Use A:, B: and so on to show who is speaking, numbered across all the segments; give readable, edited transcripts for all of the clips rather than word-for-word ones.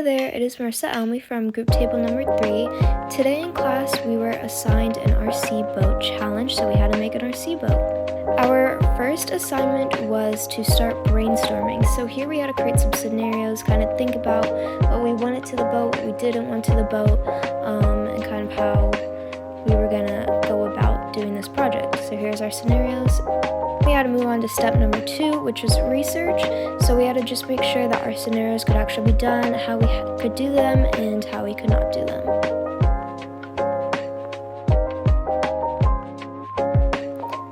A: there, it is Marissa Elmy from group table number 3. Today in class we were assigned an RC boat challenge, so we had to make an RC boat. Our first assignment was to start brainstorming. So here we had to create some scenarios, kind of think about what we wanted to the boat, what we didn't want to the boat, and kind of how we were gonna go about doing this project. So here's our scenarios. We had to move on to step number 2, which was research. So we had to just make sure that our scenarios could actually be done, how we could do them, and how we could not do them.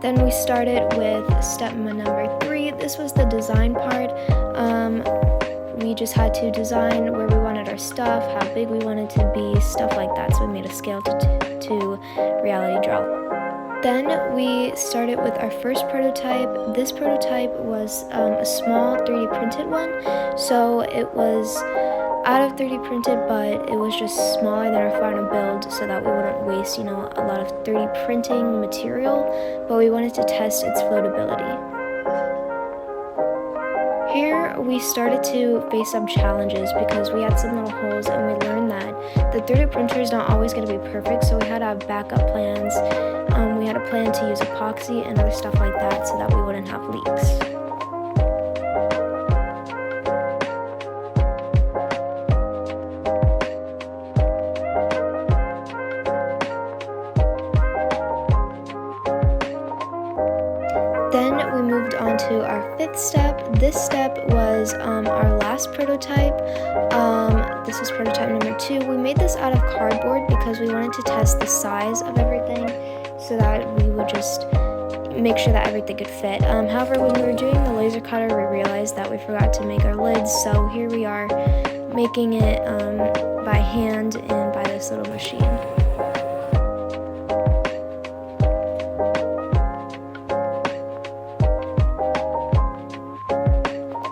A: Then we started with step number 3. This was the design part. We just had to design where we wanted our stuff, how big we wanted to be, stuff like that. So we made a scale to reality draw. Then we started with our first prototype. This prototype was a small 3D printed one. So it was out of 3D printed, but it was just smaller than our final build so that we wouldn't waste, a lot of 3D printing material, but we wanted to test its floatability. Here we started to face some challenges because we had some little holes, and we learned that the 3D printer is not always going to be perfect, so we had to have backup plans. We had a plan to use epoxy and other stuff like that so that we wouldn't have leaks. Then we moved on to our 5th step. This step was our last prototype. This is prototype number 2. We made this out of cardboard because we wanted to test the size of everything so that we would just make sure that everything could fit. However, when we were doing the laser cutter, we realized that we forgot to make our lids, so here we are making it by hand and by this little machine.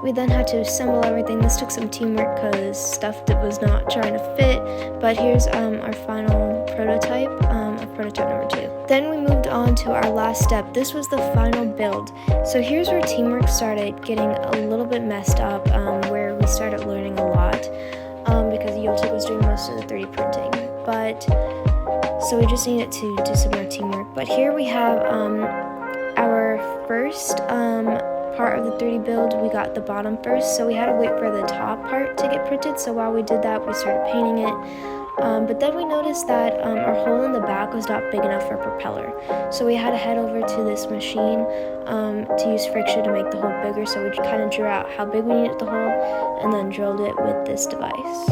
A: We then had to assemble everything. This took some teamwork because stuff that was not trying to fit, but here's our final prototype of prototype number 2. Then we moved on to our last step. This was the final build. So here's where teamwork started getting a little bit messed up, where we started learning a lot because Yoltik was doing most of the 3D printing. So we just needed to do some more teamwork. But here we have our first part of the 3D build. We got the bottom first, so we had to wait for the top part to get printed. So while we did that, we started painting it. But then we noticed that our hole in the back was not big enough for a propeller. So we had to head over to this machine to use friction to make the hole bigger. So we kind of drew out how big we needed the hole and then drilled it with this device.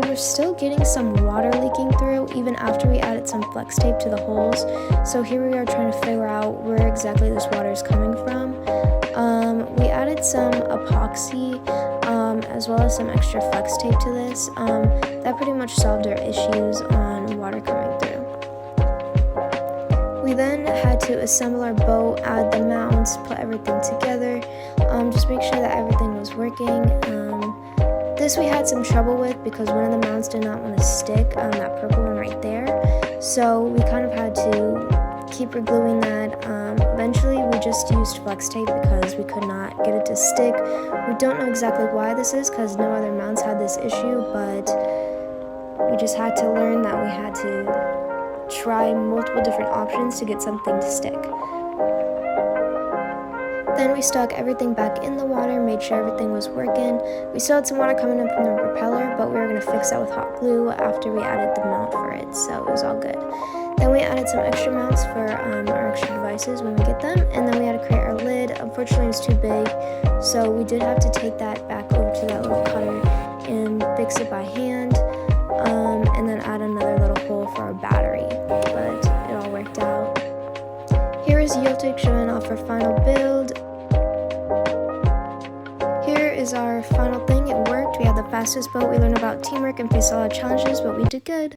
A: We're still getting some water leaking through even after we added some flex tape to the holes. So here we are trying to figure out where exactly this water is coming from. We added some epoxy as well as some extra flex tape to this. That pretty much solved our issues on water coming through. We then had to assemble our boat, add the mounts, put everything together, just make sure that everything was working. This we had some trouble with because one of the mounts did not want to stick, that purple one right there. So we kind of had to keep regluing that. Eventually we just used flex tape because we could not get it to stick. We don't know exactly why this is because no other mounts had this issue, but we just had to learn that we had to try multiple different options to get something to stick. Then we stuck everything back in the water, made sure everything was working. We still had some water coming up from the propeller, but we were going to fix that with hot glue after we added the mount for it, so it was all good. Then we added some extra mounts for our extra devices when we get them, and then we had to create our lid. Unfortunately, it was too big, so we did have to take that back over to that little cutter and fix it by hand, and then add another little hole for our battery, but it all worked out. Here is Yoltik showing off our final build. Here is our final thing. It worked. We had the fastest boat. We learned about teamwork and faced a lot of challenges, but we did good.